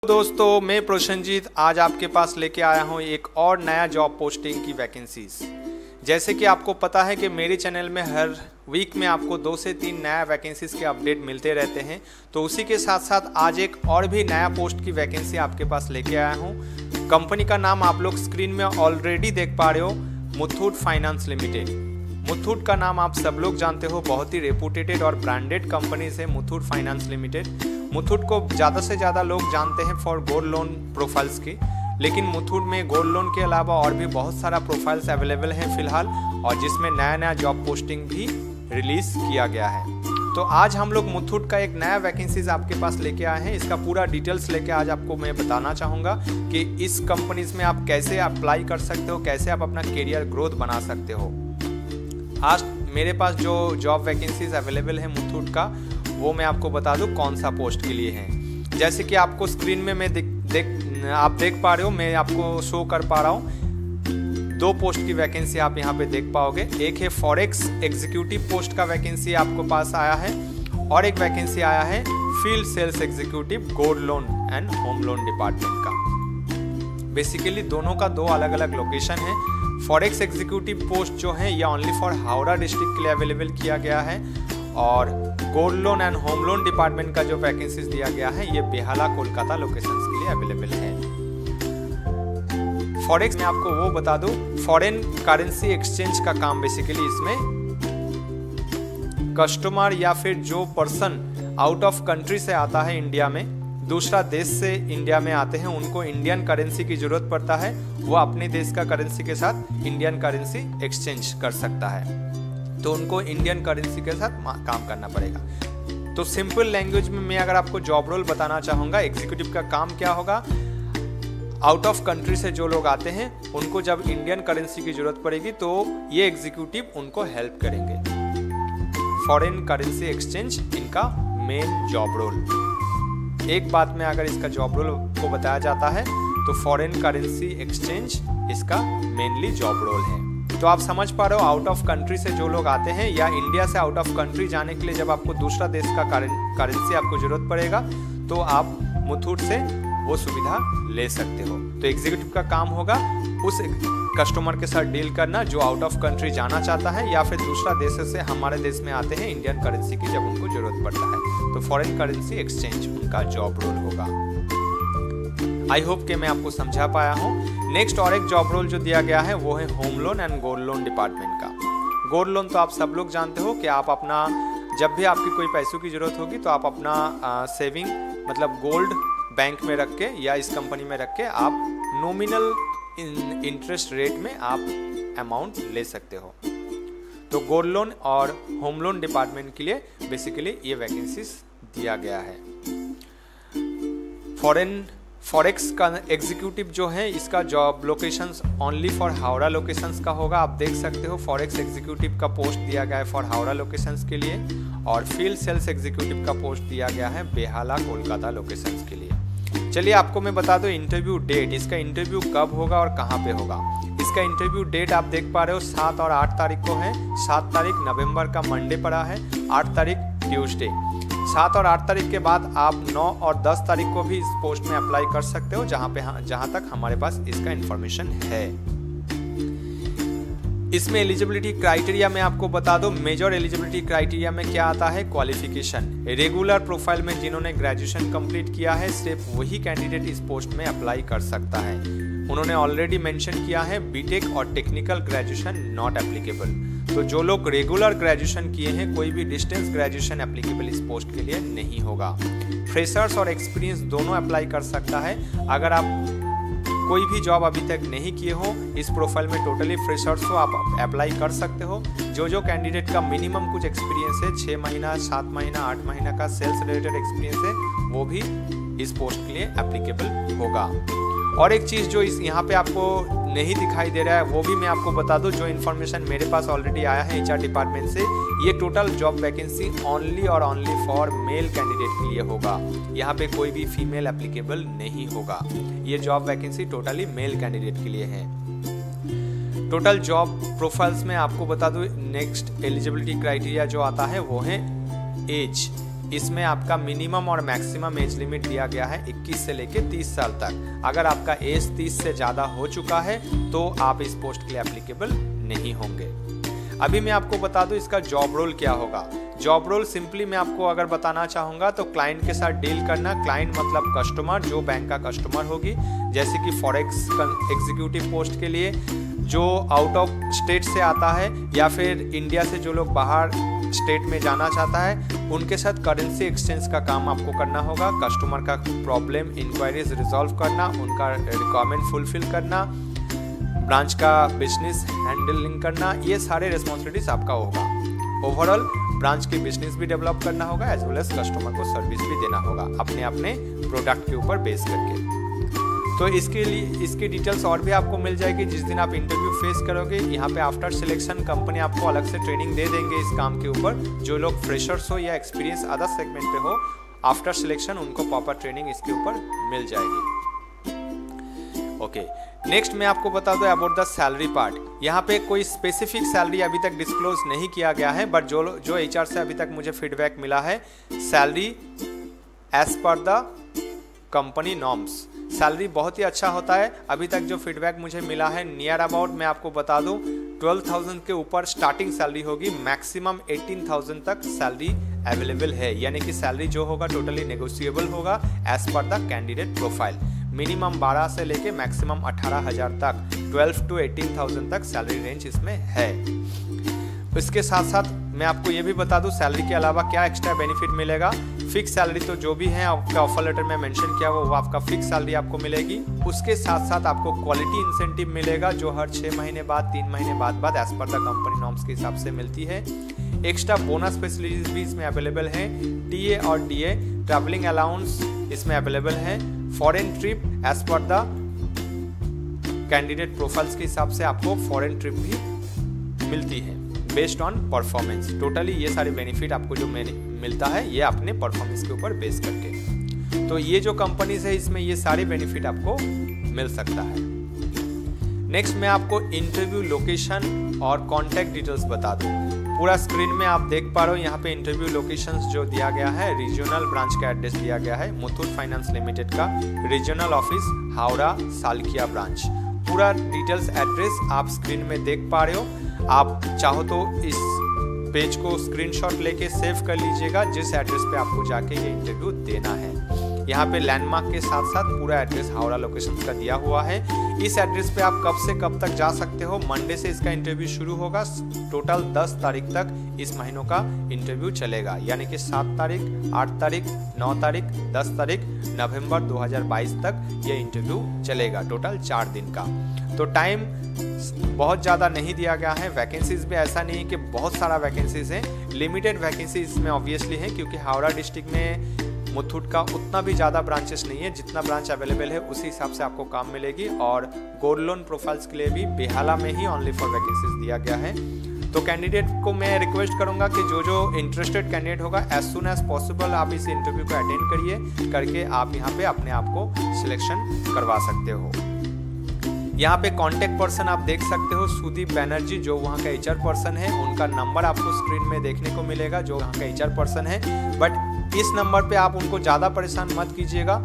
दोस्तों, मैं प्रसन्नजीत आज आपके पास लेके आया हूँ एक और नया जॉब पोस्टिंग की वैकेंसीज। जैसे कि आपको पता है कि मेरे चैनल में हर वीक में आपको 2 से 3 नया वैकेंसीज के अपडेट मिलते रहते हैं, तो उसी के साथ साथ आज एक और भी नया पोस्ट की वैकेंसी आपके पास लेके आया हूँ। कंपनी का नाम आप लोग स्क्रीन में ऑलरेडी देख पा रहे हो, मुथूट फाइनेंस लिमिटेड। मुथूट का नाम आप सब लोग जानते हो, बहुत ही रेपुटेटेड और ब्रांडेड कंपनी है मुथूट फाइनेंस लिमिटेड। मुथूट को ज़्यादा से ज़्यादा लोग जानते हैं फॉर गोल्ड लोन प्रोफाइल्स की, लेकिन मुथूट में गोल्ड लोन के अलावा और भी बहुत सारा प्रोफाइल्स अवेलेबल हैं फिलहाल, और जिसमें नया नया जॉब पोस्टिंग भी रिलीज किया गया है। तो आज हम लोग मुथूट का एक नया वैकेंसीज आपके पास लेके आए हैं। इसका पूरा डिटेल्स लेके आज आपको मैं बताना चाहूँगा कि इस कंपनीज में आप कैसे अप्लाई कर सकते हो, कैसे आप अपना करियर ग्रोथ बना सकते हो। आज मेरे पास जो जॉब वैकेंसीज अवेलेबल है मुथूट का, वो मैं आपको बता दूं कौन सा पोस्ट के लिए है। जैसे कि आपको स्क्रीन में आप देख पा रहे हो, मैं आपको शो कर पा रहा हूँ 2 पोस्ट की वैकेंसी आप यहाँ पे देख पाओगे। एक है फॉरेक्स एग्जीक्यूटिव पोस्ट का वैकेंसी आपको पास आया है, और एक वैकेंसी आया है field sales executive gold loan and home loan department का। बेसिकली दोनों का 2 अलग अलग लोकेशन है। फॉरेक्स एग्जीक्यूटिव पोस्ट जो है ये ओनली फॉर हावड़ा डिस्ट्रिक्ट के लिए अवेलेबल किया गया है, और gold loan and home loan department का जो वैकेंसीज दिया गया है ये बेहाला कोलकाता लोकेशंस के लिए अवेलेबल है। फॉरेक्स में आपको वो बता दूं, फॉरेन करेंसी एक्सचेंज का काम बेसिकली इसमें कस्टमर या फिर जो पर्सन आउट ऑफ कंट्री से आता है इंडिया में, दूसरा देश से इंडिया में आते हैं, उनको इंडियन करेंसी की जरूरत पड़ता है, वो अपने देश का करेंसी के साथ इंडियन करेंसी एक्सचेंज कर सकता है, तो उनको इंडियन करेंसी के साथ काम करना पड़ेगा। तो सिंपल लैंग्वेज में मैं अगर आपको जॉब रोल बताना चाहूँगा, एग्जीक्यूटिव का काम क्या होगा, आउट ऑफ कंट्री से जो लोग आते हैं उनको जब इंडियन करेंसी की जरूरत पड़ेगी तो ये एग्जीक्यूटिव उनको हेल्प करेंगे। फॉरेन करेंसी एक्सचेंज इनका मेन जॉब रोल। एक बात में अगर इसका जॉब रोल को बताया जाता है तो फॉरेन करेंसी एक्सचेंज इसका मेनली जॉब रोल है। तो आप समझ पा रहे हो, आउट ऑफ कंट्री से जो लोग आते हैं या इंडिया से आउट ऑफ कंट्री जाने के लिए जब आपको दूसरा देश का करेंसी आपको जरूरत पड़ेगा तो आप मुथूट से वो सुविधा ले सकते हो। तो एग्जीक्यूटिव का काम होगा उस कस्टमर के साथ डील करना जो आउट ऑफ कंट्री जाना चाहता है या फिर दूसरा देश से हमारे देश में आते हैं इंडियन करेंसी की जब उनको जरूरत पड़ता है, तो फॉरेन करेंसी एक्सचेंज उनका जॉब रोल होगा। आई होप कि मैं आपको समझा पाया हूँ। नेक्स्ट और एक जॉब रोल जो दिया गया है वो है home loan and gold loan department का। गोल्ड लोन तो आप सब लोग जानते हो कि आप अपना जब भी आपकी कोई पैसों की जरूरत होगी तो आप अपना सेविंग मतलब गोल्ड बैंक में रख के या इस कंपनी में रख के आप नॉमिनल इंटरेस्ट रेट में आप अमाउंट ले सकते हो। तो गोल्ड लोन और होम लोन डिपार्टमेंट के लिए बेसिकली ये वैकेंसीज दिया गया है। फॉरेक्स का एग्जीक्यूटिव जो है इसका job locations only for Howrah locations का होगा। आप देख सकते हो फॉरेक्स एग्जीक्यूटिव का पोस्ट दिया गया है फॉर हावड़ा लोकेशंस के लिए, और फील्ड सेल्स एग्जीक्यूटिव का पोस्ट दिया गया है बेहाला कोलकाता लोकेशंस के लिए। चलिए आपको मैं बता दूं इंटरव्यू डेट, इसका इंटरव्यू कब होगा और कहाँ पे होगा। इसका इंटरव्यू डेट आप देख पा रहे हो 7 और 8 तारीख को है। 7 तारीख नवंबर का मंडे पड़ा है, 8 तारीख ट्यूसडे। 7 और 8 तारीख के बाद आप 9 और 10 तारीख को भी इस पोस्ट में अप्लाई कर सकते हो, जहां तक हमारे पास इसका इंफॉर्मेशन है। इसमें एलिजिबिलिटी क्राइटेरिया में आपको बता दो, मेजर एलिजिबिलिटी क्राइटेरिया में क्या आता है, क्वालिफिकेशन। रेगुलर प्रोफाइल में जिन्होंने ग्रेजुएशन कंप्लीट किया है सिर्फ वही कैंडिडेट इस पोस्ट में अप्लाई कर सकता है। उन्होंने ऑलरेडी मेंशन किया है बीटेक और टेक्निकल ग्रेजुएशन नॉट एप्लीकेबल। तो जो लोग रेगुलर ग्रेजुएशन किए हैं, कोई भी डिस्टेंस ग्रेजुएशन एप्लीकेबल इस पोस्ट के लिए नहीं होगा। फ्रेशर्स और एक्सपीरियंस दोनों अप्लाई कर सकता है। अगर आप कोई भी जॉब अभी तक नहीं किए हो, इस प्रोफाइल में टोटली फ्रेशर्स हो, आप अप्लाई कर सकते हो। जो कैंडिडेट का मिनिमम कुछ एक्सपीरियंस है, 6 महीना 7 महीना 8 महीना का सेल्स रिलेटेड एक्सपीरियंस है, वो भी इस पोस्ट के लिए एप्लीकेबल होगा। और एक चीज़ जो यहाँ पे आपको नहीं दिखाई दे रहा है वो भी मैं आपको बता दूं, जो इन्फॉर्मेशन मेरे पास ऑलरेडी आया है HR डिपार्टमेंट से, ये टोटल जॉब वैकेंसी ओनली और ओनली फॉर मेल कैंडिडेट के लिए होगा। यहाँ पे कोई भी फीमेल एप्लीकेबल नहीं होगा। ये job vacancy totally male candidate के लिए है। टोटल जॉब प्रोफाइल्स में आपको बता दूं, नेक्स्ट एलिजिबिलिटी क्राइटेरिया जो आता है वो है एज। इसमें आपका मिनिमम और मैक्सिमम एज लिमिट दिया गया है 21 से लेके 30 साल तक। अगर आपका एज 30 से ज़्यादा हो चुका है तो आप इस पोस्ट के लिए एप्लीकेबल नहीं होंगे। अभी मैं आपको बता दूं इसका जॉब रोल क्या होगा। जॉब रोल सिंपली मैं आपको अगर बताना चाहूँगा तो क्लाइंट के साथ डील करना। क्लाइंट मतलब कस्टमर, जो बैंक का कस्टमर होगी, जैसे कि फॉरेक्स एग्जीक्यूटिव पोस्ट के लिए जो आउट ऑफ स्टेट से आता है या फिर इंडिया से जो लोग बाहर स्टेट में जाना चाहता है, उनके साथ करेंसी एक्सचेंज का काम आपको करना होगा। कस्टमर का प्रॉब्लम इंक्वायरीज रिजॉल्व करना, उनका रिक्वायरमेंट फुलफिल करना, ब्रांच का बिजनेस हैंडलिंग करना, ये सारे रिस्पॉन्सिबिलिटीज आपका होगा। ओवरऑल ब्रांच की बिजनेस भी डेवलप करना होगा एज वेल एज कस्टमर को सर्विस भी देना होगा अपने अपने प्रोडक्ट के ऊपर बेस करके। तो इसके लिए इसकी डिटेल्स और भी आपको मिल जाएगी जिस दिन आप इंटरव्यू फेस करोगे। यहाँ पे आफ्टर सिलेक्शन कंपनी आपको अलग से ट्रेनिंग दे देंगे इस काम के ऊपर। जो लोग फ्रेशर्स हो या एक्सपीरियंस अदर सेगमेंट पे हो, आफ्टर सिलेक्शन उनको प्रॉपर ट्रेनिंग इसके ऊपर मिल जाएगी। ओके, नेक्स्ट मैं आपको बता दूं अबाउट द सैलरी पार्ट। यहाँ पे कोई स्पेसिफिक सैलरी अभी तक डिस्क्लोज नहीं किया गया है, बट जो HR से अभी तक मुझे फीडबैक मिला है, salary as per the company norms salary बहुत ही अच्छा होता है। अभी तक जो फीडबैक मुझे मिला है नियर अबाउट मैं आपको बता दूं 12,000 के ऊपर स्टार्टिंग सैलरी होगी, मैक्सिमम 18,000 तक सैलरी अवेलेबल है। यानी कि सैलरी जो होगा टोटली नेगोशिएबल होगा as per the candidate profile. Minimum 12 से लेके मैक्सिमम 18,000 तक, 12 to 18,000 तक सैलरी रेंज इसमें है। इसके साथ साथ मैं आपको ये भी बता दूं सैलरी के अलावा क्या एक्स्ट्रा बेनिफिट मिलेगा। फिक्स सैलरी तो जो भी है आपका ऑफर लेटर में मेंशन किया वो आपका फिक्स सैलरी आपको मिलेगी। उसके साथ साथ आपको क्वालिटी इंसेंटिव मिलेगा जो हर 6 महीने बाद 3 महीने बाद as per the company norms के हिसाब से मिलती है। एक्स्ट्रा बोनस फैसिलिटीज भी इसमें अवेलेबल है। TA और DA ट्रैवलिंग अलाउंस इसमें अवेलेबल है। Foreign trip as per the candidate profiles के हिसाब से आपको फॉरेन ट्रिप भी मिलती है बेस्ड ऑन परफॉर्मेंस। टोटली ये सारे बेनिफिट आपको जो मिलता है ये अपने परफॉर्मेंस के ऊपर बेस करके। तो ये जो कंपनीज है इसमें ये सारे बेनिफिट आपको मिल सकता है। नेक्स्ट मैं आपको इंटरव्यू लोकेशन और कॉन्टैक्ट डिटेल्स बता दूं। पूरा स्क्रीन में आप देख पा रहे हो यहाँ पे इंटरव्यू लोकेशंस जो दिया गया है, रीजनल ब्रांच का एड्रेस दिया गया है मुथूट फाइनेंस लिमिटेड का रीजनल ऑफिस हावड़ा सालकिया ब्रांच। पूरा डिटेल्स एड्रेस आप स्क्रीन में देख पा रहे हो। आप चाहो तो इस पेज को स्क्रीनशॉट लेके सेव कर लीजिएगा जिस एड्रेस पे आपको जाके ये इंटरव्यू देना है। यहाँ पे लैंडमार्क के साथ साथ पूरा एड्रेस हावड़ा लोकेशन का दिया हुआ है। इस एड्रेस पे आप कब से कब तक जा सकते हो। मंडे से इसका इंटरव्यू शुरू होगा, टोटल 10 तारीख तक इस महीनों का इंटरव्यू चलेगा। यानी कि 7 तारीख, 8 तारीख, 9 तारीख, 10 तारीख नवंबर 2022 तक ये इंटरव्यू चलेगा, टोटल 4 दिन का। तो टाइम बहुत ज़्यादा नहीं दिया गया है। वैकेंसीज भी ऐसा नहीं है कि बहुत सारा वैकेंसीज है, लिमिटेड वैकेंसीज इसमें ऑब्वियसली है क्योंकि हावड़ा डिस्ट्रिक्ट में मुथूट का उतना भी ज़्यादा ब्रांचेस नहीं है। जितना ब्रांच अवेलेबल है उसी हिसाब से आपको काम मिलेगी। और गोल्ड लोन प्रोफाइल्स के लिए भी बेहाला में ही ओनली फॉर वैकेंसीज दिया गया है। तो कैंडिडेट को मैं रिक्वेस्ट करूंगा कि जो इंटरेस्टेड कैंडिडेट होगा एज सुन एज पॉसिबल आप इस इंटरव्यू को अटेंड करिए, करके आप यहाँ पे अपने आप को सिलेक्शन करवा सकते हो। यहाँ पे कांटेक्ट पर्सन आप देख सकते हो सुदीप बनर्जी, जो वहाँ का HR पर्सन है। उनका नंबर आपको स्क्रीन में देखने को मिलेगा, जो वहाँ का HR पर्सन है। बट इस नंबर पे आप उनको ज़्यादा परेशान मत कीजिएगा।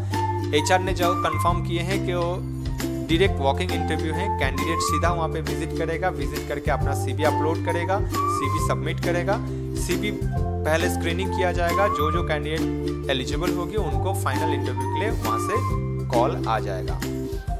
HR ने जो कंफर्म किए हैं कि वो डायरेक्ट वॉकिंग इंटरव्यू है। कैंडिडेट सीधा वहाँ पे विजिट करेगा, विजिट करके अपना CV अपलोड करेगा, CV सबमिट करेगा। CV पहले स्क्रीनिंग किया जाएगा, जो कैंडिडेट एलिजिबल होगी उनको फाइनल इंटरव्यू के लिए वहाँ से कॉल आ जाएगा।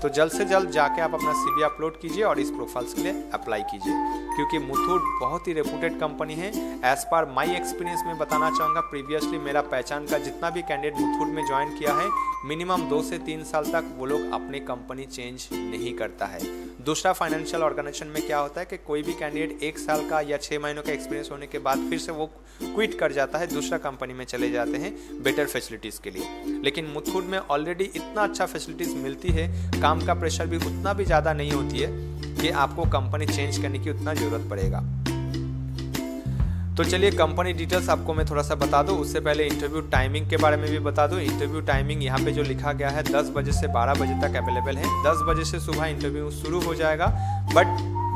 तो जल्द से जल्द जाके आप अपना CV अपलोड कीजिए और इस प्रोफाइल्स के लिए अप्लाई कीजिए, क्योंकि मुथूट बहुत ही रेपुटेड कंपनी है। एज पर माई एक्सपीरियंस में बताना चाहूँगा, प्रीवियसली मेरा पहचान का जितना भी कैंडिडेट मुथूट में ज्वाइन किया है, मिनिमम 2 से 3 साल तक वो लोग अपनी कंपनी चेंज नहीं करता है। दूसरा फाइनेंशियल ऑर्गेनाइजेशन में क्या होता है कि कोई भी कैंडिडेट 1 साल का या 6 महीनों का एक्सपीरियंस होने के बाद फिर से वो क्विट कर जाता है, दूसरा कंपनी में चले जाते हैं बेटर फैसिलिटीज़ के लिए। लेकिन मुथूट में ऑलरेडी इतना अच्छा फैसिलिटीज़ मिलती है, काम का प्रेशर भी उतना भी ज़्यादा नहीं होती है कि आपको कंपनी चेंज करने की उतना ज़रूरत पड़ेगा। तो चलिए कंपनी डिटेल्स आपको मैं थोड़ा सा बता दूं। उससे पहले इंटरव्यू टाइमिंग के बारे में भी बता दूं। इंटरव्यू टाइमिंग यहाँ पे जो लिखा गया है 10 बजे से 12 बजे तक अवेलेबल है। 10 बजे से सुबह इंटरव्यू शुरू हो जाएगा, बट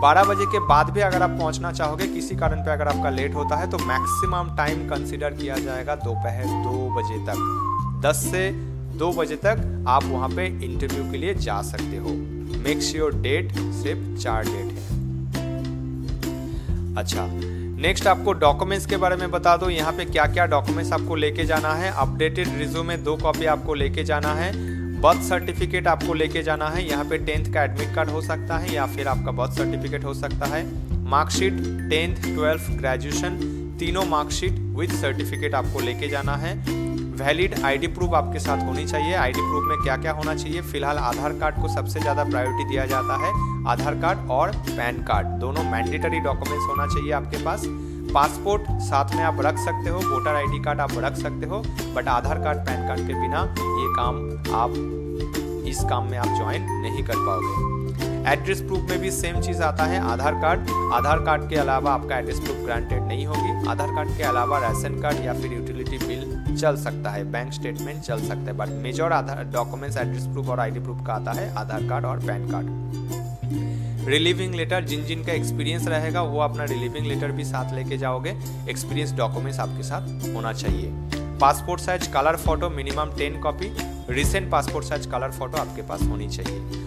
12 बजे के बाद भी अगर आप पहुंचना चाहोगे, किसी कारण पे अगर आपका लेट होता है, तो मैक्सिमम टाइम कंसीडर किया जाएगा दोपहर 2 बजे तक। 10 से 2 बजे तक आप वहां पे इंटरव्यू के लिए जा सकते हो। मेक श्योर डेट सिर्फ 4 डेट है। अच्छा, नेक्स्ट आपको डॉक्यूमेंट्स के बारे में बता दो। यहाँ पे क्या क्या डॉक्यूमेंट्स आपको लेके जाना है। अपडेटेड रिज्यूमे 2 कॉपी आपको लेके जाना है। बर्थ सर्टिफिकेट आपको लेके जाना है। यहाँ पे 10th का एडमिट कार्ड हो सकता है या फिर आपका बर्थ सर्टिफिकेट हो सकता है। मार्कशीट 10th 12th ग्रेजुएशन तीनों मार्कशीट विद सर्टिफिकेट आपको लेके जाना है। वैलिड आईडी प्रूफ आपके साथ होनी चाहिए। आईडी प्रूफ में क्या क्या होना चाहिए, फिलहाल आधार कार्ड को सबसे ज़्यादा प्रायोरिटी दिया जाता है। आधार कार्ड और पैन कार्ड दोनों मैंडेटरी डॉक्यूमेंट्स होना चाहिए आपके पास। पासपोर्ट साथ में आप रख सकते हो, वोटर आईडी कार्ड आप रख सकते हो, but Aadhaar card pan card के बिना इस काम में आप ज्वाइन नहीं कर पाओगे। एड्रेस प्रूफ में भी सेम चीज़ आता है। आधार कार्ड के अलावा आपका एड्रेस प्रूफ ग्रांटेड नहीं होगी। आधार कार्ड के अलावा राशन कार्ड या फिर यूटिलिटी बिल चल सकता है, बैंक स्टेटमेंट चल सकता है, but major Aadhaar documents address proof और आईडी प्रूफ का आता है आधार कार्ड और पैन कार्ड। रिलीविंग लेटर, जिन का एक्सपीरियंस रहेगा वो अपना रिलीविंग लेटर भी साथ लेके जाओगे। एक्सपीरियंस डॉक्यूमेंट्स आपके साथ होना चाहिए। Passport size colour photo minimum 10 copy. Recent passport size colour photo आपके पास होनी चाहिए।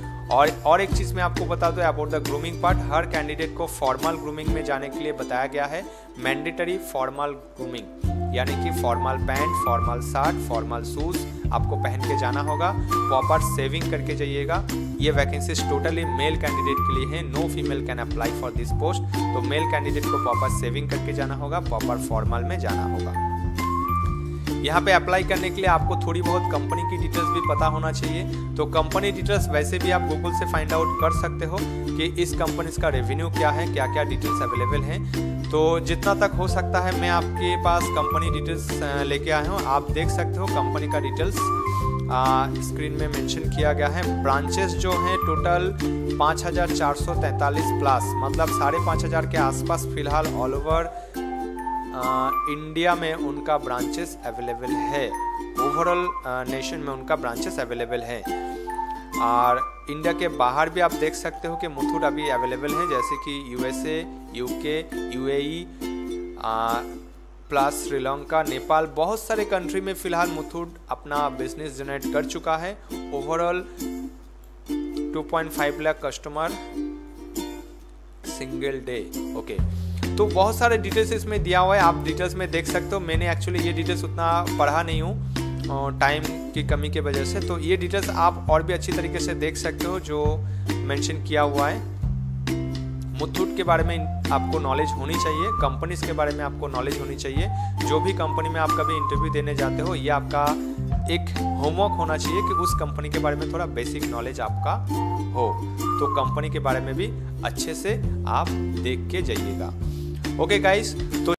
और एक चीज़ मैं आपको बता दूं about the grooming part, her candidate को फॉर्मल ग्रूमिंग में जाने के लिए बताया गया है। मैंडेटरी फॉर्मल ग्रूमिंग यानी कि formal pant, formal shirt, formal shoes आपको पहन के जाना होगा। प्रॉपर सेविंग करके जाइएगा। ये वैकेंसीज टोटली मेल कैंडिडेट के लिए है। No female can apply for this post. तो मेल कैंडिडेट को प्रॉपर सेविंग करके जाना होगा, प्रॉपर फॉर्मल में जाना होगा। यहाँ पे अप्लाई करने के लिए आपको थोड़ी बहुत कंपनी की डिटेल्स भी पता होना चाहिए। तो कंपनी डिटेल्स वैसे भी आप गूगल से फाइंड आउट कर सकते हो कि इस कंपनी का रेवेन्यू क्या है, क्या क्या डिटेल्स अवेलेबल हैं। तो जितना तक हो सकता है मैं आपके पास कंपनी डिटेल्स लेके आया हूँ। आप देख सकते हो कंपनी का डिटेल्स स्क्रीन में मेंशन किया गया है। ब्रांचेस जो हैं टोटल 5443 प्लस, मतलब 5500 के आसपास फिलहाल ऑल ओवर इंडिया में उनका ब्रांचेस अवेलेबल है। ओवरऑल नेशन में उनका ब्रांचेस अवेलेबल है। और इंडिया के बाहर भी आप देख सकते हो कि मुथूट अभी अवेलेबल है, जैसे कि USA, UK, UAE plus Sri Lanka, Nepal, बहुत सारे कंट्री में फिलहाल मुथूट अपना बिजनेस जनरेट कर चुका है। Overall 2.5 lakh customer single day. Okay, तो बहुत सारे डिटेल्स इसमें दिया हुआ है, आप डिटेल्स में देख सकते हो। मैंने एक्चुअली ये डिटेल्स उतना पढ़ा नहीं हूँ टाइम की कमी के वजह से, तो ये डिटेल्स आप और भी अच्छी तरीके से देख सकते हो जो मेंशन किया हुआ है। मुथूट के बारे में आपको नॉलेज होनी चाहिए, कंपनीज के बारे में आपको नॉलेज होनी चाहिए। जो भी कंपनी में आप कभी इंटरव्यू देने जाते हो, ये आपका एक होमवर्क होना चाहिए कि उस कंपनी के बारे में थोड़ा बेसिक नॉलेज आपका हो। तो कंपनी के बारे में भी अच्छे से आप देख के जाइएगा। ओके गाइस, तो